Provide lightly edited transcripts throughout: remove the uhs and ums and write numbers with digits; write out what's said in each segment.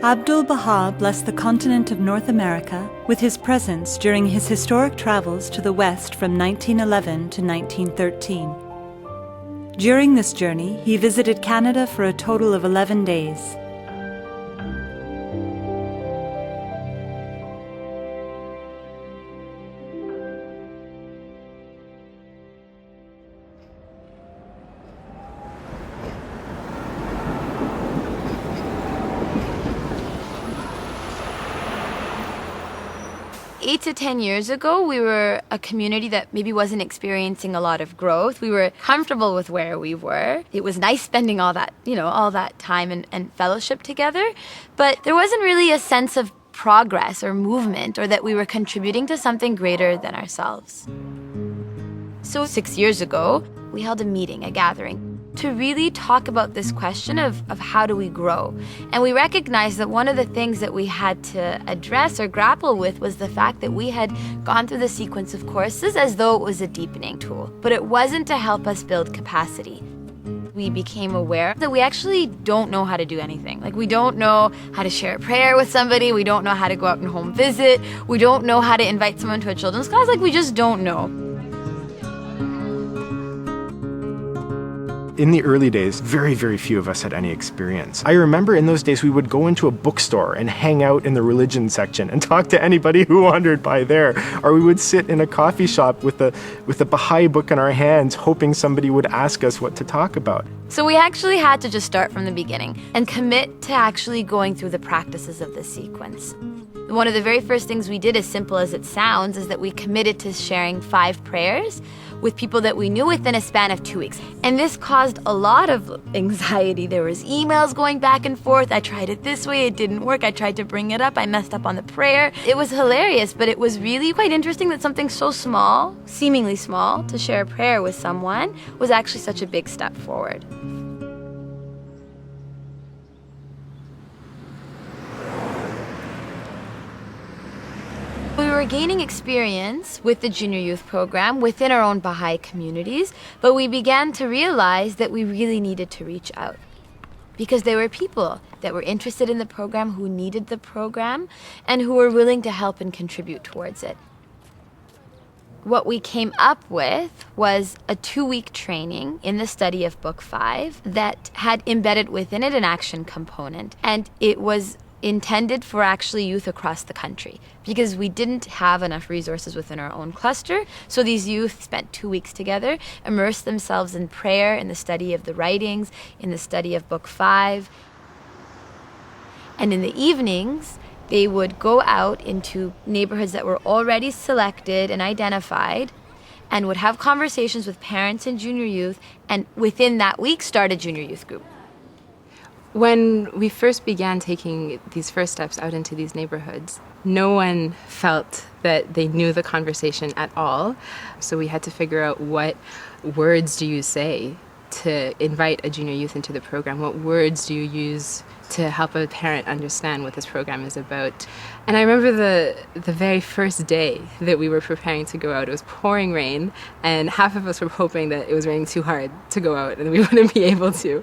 Abdul-Baha blessed the continent of North America with his presence during his historic travels to the West from 1911 to 1913. During this journey, he visited Canada for a total of 11 days. Eight to 10 years ago, we were a community that maybe wasn't experiencing a lot of growth. We were comfortable with where we were. It was nice spending all that, all that time and fellowship together. But there wasn't really a sense of progress or movement, or that we were contributing to something greater than ourselves. So 6 years ago, we held a meeting, a gathering, to really talk about this question of how do we grow. And we recognized that one of the things that we had to address or grapple with was the fact that we had gone through the sequence of courses as though it was a deepening tool, but it wasn't to help us build capacity. We became aware that we actually don't know how to do anything. Like, we don't know how to share a prayer with somebody, we don't know how to go out and home visit, we don't know how to invite someone to a children's class, we just don't know. In the early days, very, very few of us had any experience. I remember in those days we would go into a bookstore and hang out in the religion section and talk to anybody who wandered by there. Or we would sit in a coffee shop with a Baha'i book in our hands, hoping somebody would ask us what to talk about. So we actually had to just start from the beginning and commit to actually going through the practices of the sequence. One of the very first things we did, as simple as it sounds, is that we committed to sharing 5 prayers with people that we knew within a span of 2 weeks. And this caused a lot of anxiety. There was emails going back and forth. I tried it this way, it didn't work. I tried to bring it up, I messed up on the prayer. It was hilarious, but it was really quite interesting that something so small, seemingly small, to share a prayer with someone was actually such a big step forward. We were gaining experience with the junior youth program within our own Baha'i communities, but we began to realize that we really needed to reach out, because there were people that were interested in the program, who needed the program, and who were willing to help and contribute towards it. What we came up with was a 2-week training in the study of Book 5 that had embedded within it an action component, and it was intended for actually youth across the country, because we didn't have enough resources within our own cluster. So these youth spent 2 weeks together, immersed themselves in prayer, in the study of the writings, in the study of Book 5. And in the evenings, they would go out into neighborhoods that were already selected and identified, and would have conversations with parents and junior youth, and within that week start a junior youth group. When we first began taking these first steps out into these neighborhoods, no one felt that they knew the conversation at all. So we had to figure out, what words do you say to invite a junior youth into the program? What words do you use to help a parent understand what this program is about? And I remember the very first day that we were preparing to go out, it was pouring rain, and half of us were hoping that it was raining too hard to go out and we wouldn't be able to.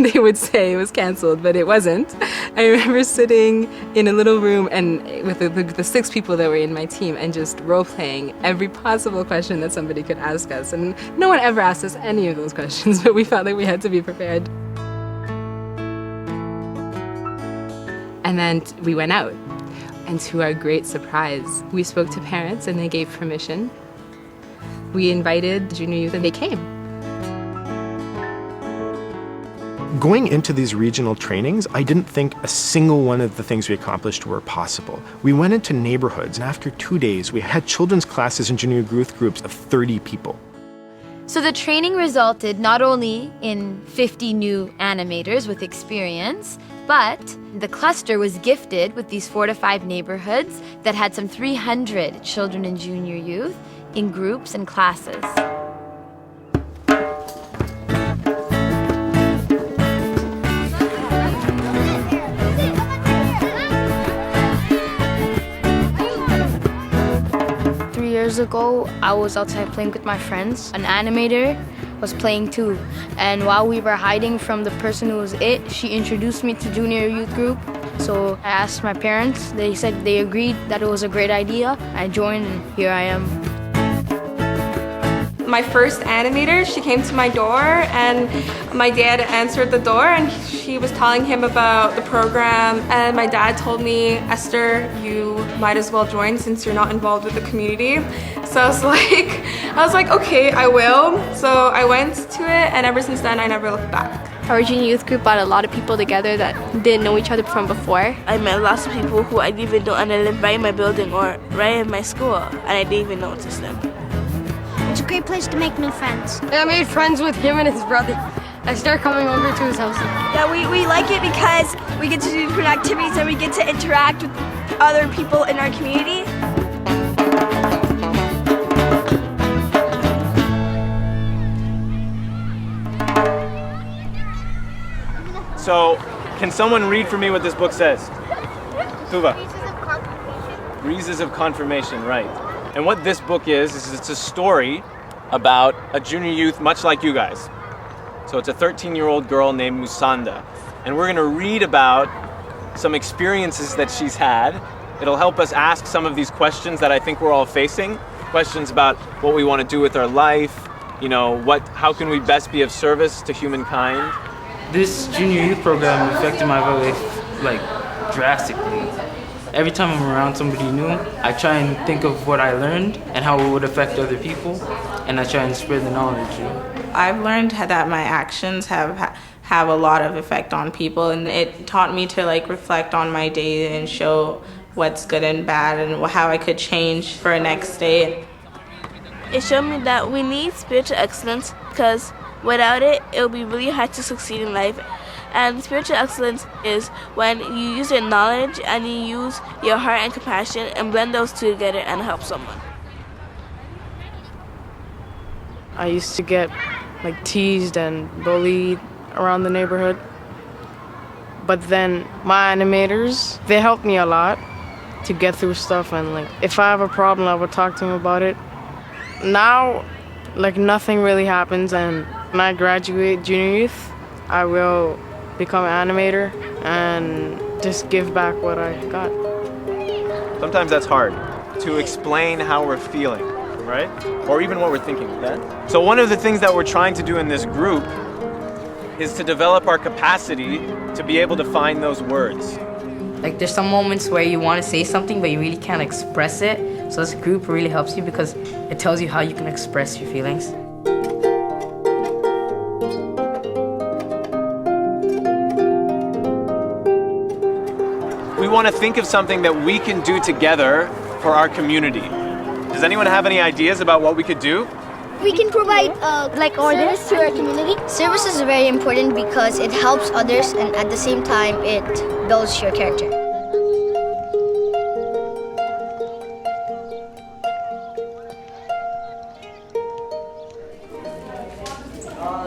They would say it was canceled, but it wasn't. I remember sitting in a little room and with the 6 people that were in my team and just role-playing every possible question that somebody could ask us. And no one ever asked us any of those questions, but we felt like we had to be prepared. And then we went out. And to our great surprise, we spoke to parents and they gave permission. We invited junior youth and they came. Going into these regional trainings, I didn't think a single one of the things we accomplished were possible. We went into neighborhoods, and after 2 days, we had children's classes and junior youth groups of 30 people. So the training resulted not only in 50 new animators with experience, but the cluster was gifted with these 4 to 5 neighborhoods that had some 300 children and junior youth in groups and classes. Years ago, I was outside playing with my friends. An animator was playing too, and while we were hiding from the person who was it, she introduced me to junior youth group. So I asked my parents. They said they agreed that it was a great idea. I joined, and here I am. My first animator, she came to my door, and my dad answered the door, and she was telling him about the program. And my dad told me, Esther, you might as well join since you're not involved with the community. So I was like, okay, I will. So I went to it, and ever since then, I never looked back. Our junior youth group brought a lot of people together that didn't know each other from before. I met lots of people who I didn't even know, and I lived right in my building or right in my school, and I didn't even notice them. It's a great place to make new friends. I made friends with him and his brother. I started coming over to his house. Yeah, we like it because we get to do different activities and we get to interact with other people in our community. So, can someone read for me what this book says? Tuva. Breezes of Confirmation, right. And what this book is it's a story about a junior youth much like you guys. So it's a 13-year-old girl named Musanda. And we're gonna read about some experiences that she's had. It'll help us ask some of these questions that I think we're all facing. Questions about what we wanna do with our life, how can we best be of service to humankind? This junior youth program affected my life, drastically. Every time I'm around somebody new, I try and think of what I learned and how it would affect other people, and I try and spread the knowledge. I've learned that my actions have a lot of effect on people, and it taught me to reflect on my day and show what's good and bad and how I could change for the next day. It showed me that we need spiritual excellence because without it, it will be really hard to succeed in life. And spiritual excellence is when you use your knowledge and you use your heart and compassion and blend those two together and help someone. I used to get teased and bullied around the neighborhood. But then my animators, they helped me a lot to get through stuff, and if I have a problem, I would talk to them about it. Now, nothing really happens, and when I graduate junior youth, I will become an animator and just give back what I got. Sometimes that's hard to explain how we're feeling, right? Or even what we're thinking, okay? So one of the things that we're trying to do in this group is to develop our capacity to be able to find those words. There's some moments where you want to say something, but you really can't express it. So this group really helps you because it tells you how you can express your feelings. We want to think of something that we can do together for our community. Does anyone have any ideas about what we could do? We can provide service to our community. Service is very important because it helps others and at the same time it builds your character.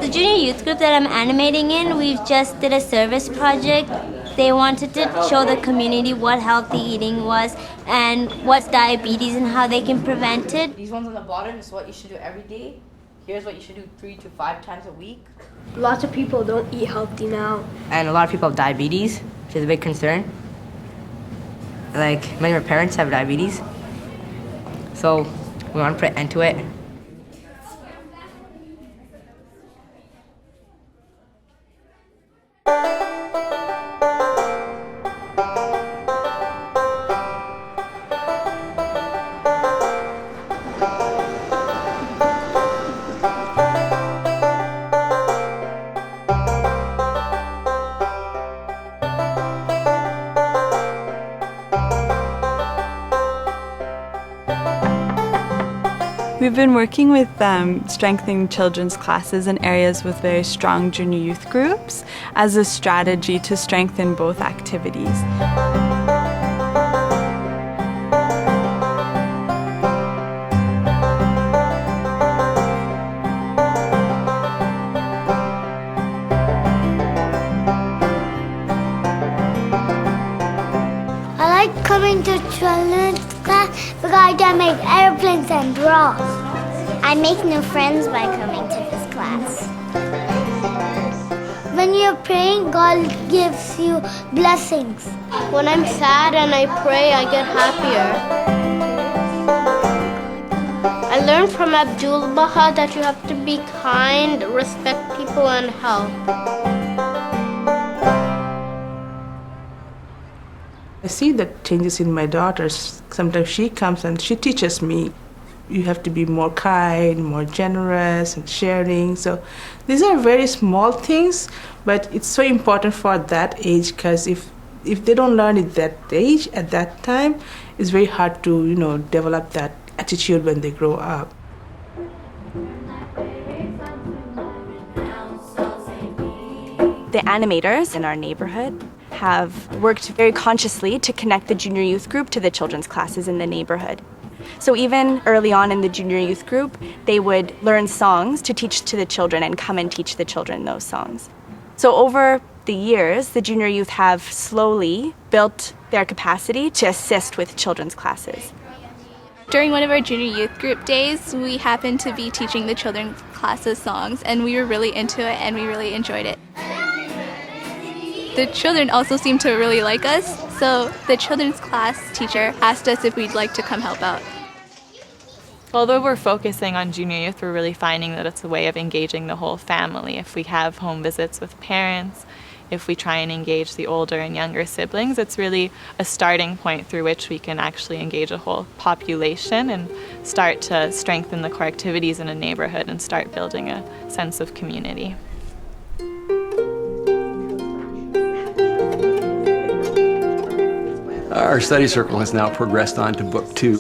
The junior youth group that I'm animating in, we've just did a service project. They wanted to show the community what healthy eating was and what's diabetes and how they can prevent it. These ones on the bottom is what you should do every day. Here's what you should do 3 to 5 times a week. Lots of people don't eat healthy now. And a lot of people have diabetes, which is a big concern. Like, many of our parents have diabetes. So we want to put an end to it. We've been working with strengthening children's classes in areas with very strong junior youth groups as a strategy to strengthen both activities. I like coming to children's class because I can make airplanes and draw. I make new friends by coming to this class. When you're praying, God gives you blessings. When I'm sad and I pray, I get happier. I learned from Abdul Baha that you have to be kind, respect people, and help. I see the changes in my daughter. Sometimes she comes and she teaches me, you have to be more kind, more generous and sharing. So these are very small things, but it's so important for that age because if they don't learn it that age, at that time, it's very hard to, develop that attitude when they grow up. The animators in our neighborhood have worked very consciously to connect the junior youth group to the children's classes in the neighborhood. So even early on in the junior youth group, they would learn songs to teach to the children and come and teach the children those songs. So over the years, the junior youth have slowly built their capacity to assist with children's classes. During one of our junior youth group days, we happened to be teaching the children's classes songs, and we were really into it and we really enjoyed it. The children also seemed to really like us, so the children's class teacher asked us if we'd like to come help out. Although we're focusing on junior youth, we're really finding that it's a way of engaging the whole family. If we have home visits with parents, if we try and engage the older and younger siblings, it's really a starting point through which we can actually engage a whole population and start to strengthen the core activities in a neighborhood and start building a sense of community. Our study circle has now progressed on to book 2.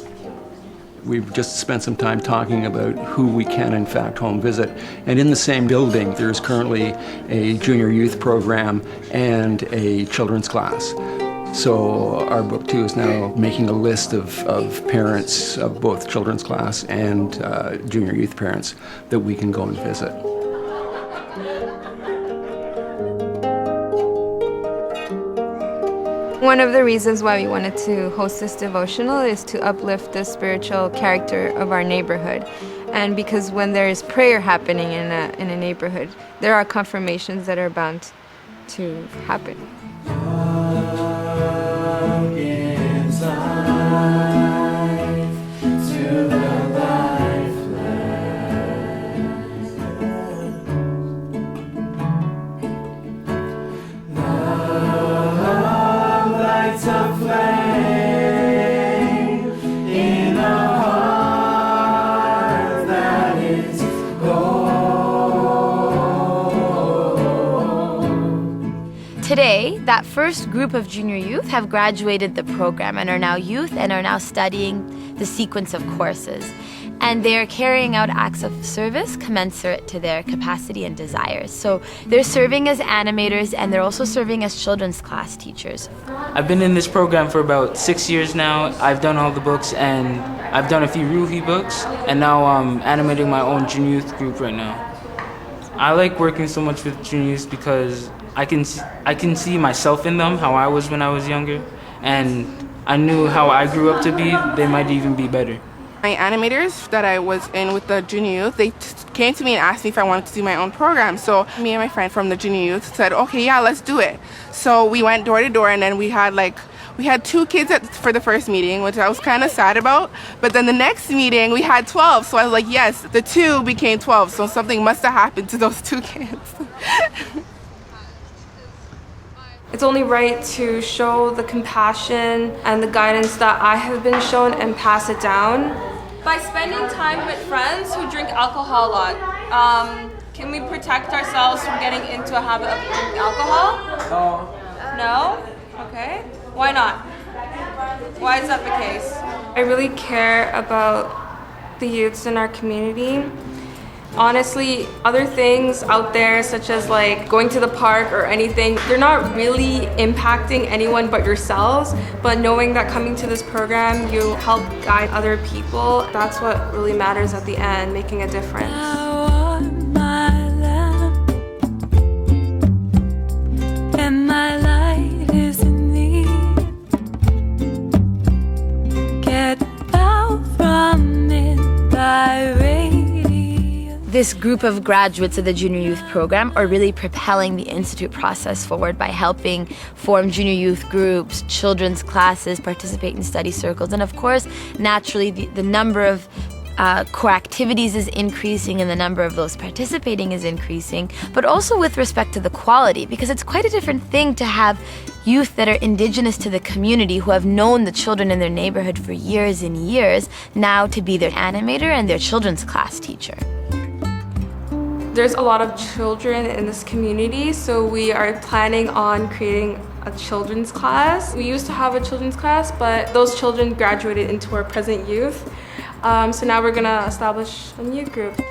We've just spent some time talking about who we can in fact home visit. And in the same building, there's currently a junior youth program and a children's class. So our book 2 is now making a list of parents of both children's class and junior youth parents that we can go and visit. One of the reasons why we wanted to host this devotional is to uplift the spiritual character of our neighborhood. And because when there is prayer happening in a neighborhood, there are confirmations that are bound to happen. Today, that first group of junior youth have graduated the program and are now youth and are now studying the sequence of courses. And they're carrying out acts of service commensurate to their capacity and desires. So they're serving as animators, and they're also serving as children's class teachers. I've been in this program for about 6 years now. I've done all the books, and I've done a few Ruhi books, and now I'm animating my own junior youth group right now. I like working so much with junior youth because I can see myself in them, how I was when I was younger, and I knew how I grew up to be. They might even be better. My animators that I was in with the junior youth, they came to me and asked me if I wanted to do my own program. So me and my friend from the junior youth said, okay, yeah, let's do it. So we went door to door, and then we had 2 kids for the first meeting, which I was kind of sad about. But then the next meeting, we had 12. So I was like, yes, the 2 became 12. So something must have happened to those 2 kids. It's only right to show the compassion and the guidance that I have been shown and pass it down. By spending time with friends who drink alcohol a lot, can we protect ourselves from getting into a habit of drinking alcohol? No? Okay. Why not? Why is that the case? I really care about the youths in our community. Honestly, other things out there, such as like going to the park or anything, they're not really impacting anyone but yourselves. But knowing that coming to this program, you help guide other people, that's what really matters at the end, making a difference. And my light is in thee. Get out from it, thy radiance. This group of graduates of the Junior Youth Program are really propelling the Institute process forward by helping form junior youth groups, children's classes, participate in study circles, and of course, naturally, the number of core activities is increasing and the number of those participating is increasing, but also with respect to the quality, because it's quite a different thing to have youth that are indigenous to the community who have known the children in their neighborhood for years and years, now to be their animator and their children's class teacher. There's a lot of children in this community, so we are planning on creating a children's class. We used to have a children's class, but those children graduated into our present youth. So now we're gonna establish a new group.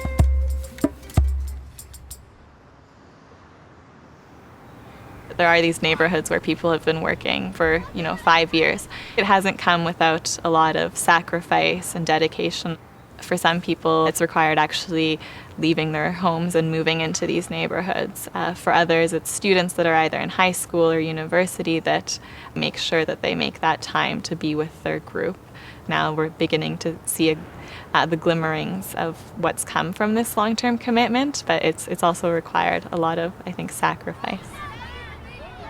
There are these neighborhoods where people have been working for, 5 years. It hasn't come without a lot of sacrifice and dedication. For some people, it's required actually leaving their homes and moving into these neighborhoods. For others, it's students that are either in high school or university that make sure that they make that time to be with their group. Now we're beginning to see the glimmerings of what's come from this long-term commitment, but it's also required a lot of, I think, sacrifice.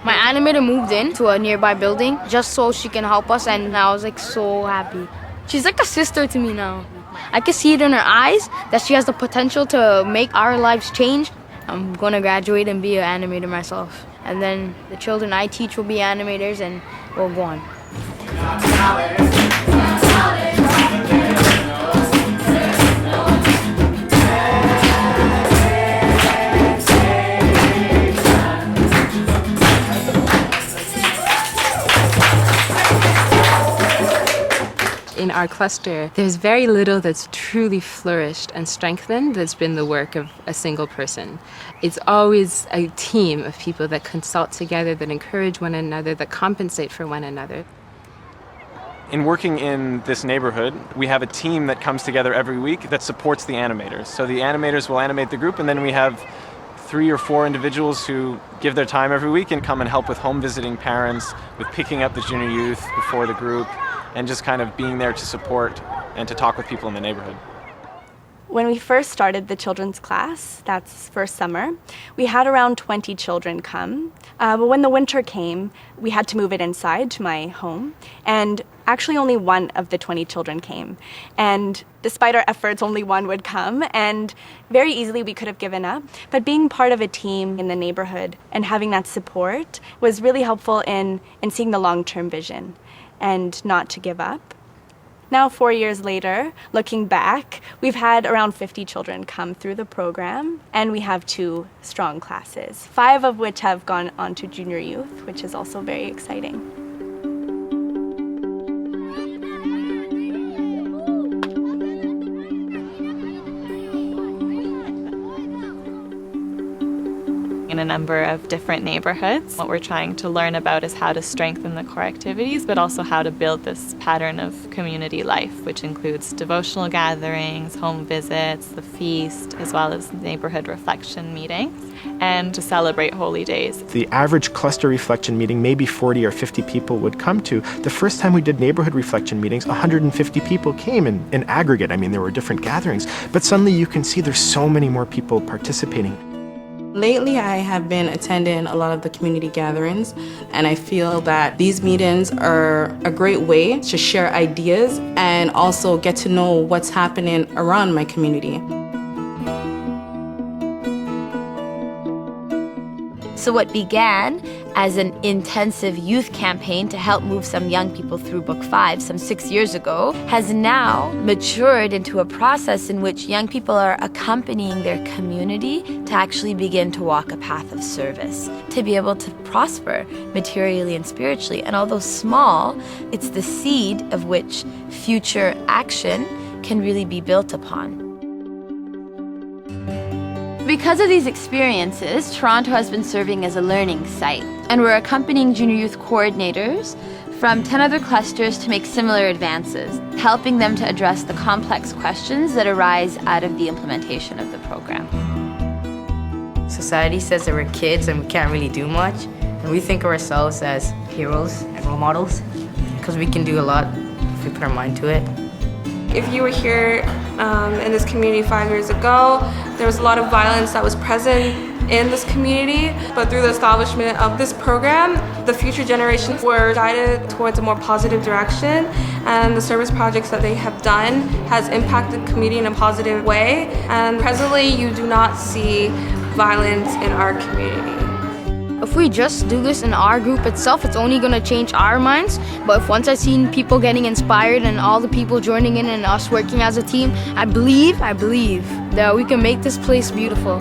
My animator moved in to a nearby building just so she can help us, and I was so happy. She's like a sister to me now. I can see it in her eyes that she has the potential to make our lives change. I'm going to graduate and be an animator myself. And then the children I teach will be animators, and we'll go on. In our cluster, there's very little that's truly flourished and strengthened that's been the work of a single person. It's always a team of people that consult together, that encourage one another, that compensate for one another. In working in this neighborhood, we have a team that comes together every week that supports the animators. So the animators will animate the group, and then we have 3 or 4 individuals who give their time every week and come and help with home visiting parents, with picking up the junior youth before the group, and just kind of being there to support and to talk with people in the neighborhood. When we first started the children's class, that's first summer, we had around 20 children come. But when the winter came, we had to move it inside to my home. And actually only one of the 20 children came. And despite our efforts, only one would come. And very easily we could have given up. But being part of a team in the neighborhood and having that support was really helpful in seeing the long-term vision and not to give up. Now, 4 years later, looking back, we've had around 50 children come through the program, and we have 2 strong classes, 5 of which have gone on to junior youth, which is also very exciting. a number of different neighborhoods. What we're trying to learn about is how to strengthen the core activities, but also how to build this pattern of community life, which includes devotional gatherings, home visits, the feast, as well as neighborhood reflection meetings, and to celebrate holy days. The average cluster reflection meeting, maybe 40 or 50 people would come to. The first time we did neighborhood reflection meetings, 150 people came in aggregate. I mean, there were different gatherings, but suddenly you can see there's so many more people participating. Lately, I have been attending a lot of the community gatherings, and I feel that these meetings are a great way to share ideas and also get to know what's happening around my community. So what began as an intensive youth campaign to help move some young people through Book 5 some 6 years ago has now matured into a process in which young people are accompanying their community to actually begin to walk a path of service, to be able to prosper materially and spiritually. And although small, it's the seed of which future action can really be built upon. Because of these experiences, Toronto has been serving as a learning site, and we're accompanying junior youth coordinators from 10 other clusters to make similar advances, helping them to address the complex questions that arise out of the implementation of the program. Society says that we're kids and we can't really do much, and we think of ourselves as heroes and role models because we can do a lot if we put our mind to it. If you were here in this community 5 years ago, there was a lot of violence that was present in this community, but through the establishment of this program, the future generations were guided towards a more positive direction, and the service projects that they have done has impacted the community in a positive way, and presently you do not see violence in our community. If we just do this in our group itself, it's only going to change our minds. But if once I've seen people getting inspired and all the people joining in and us working as a team, I believe that we can make this place beautiful.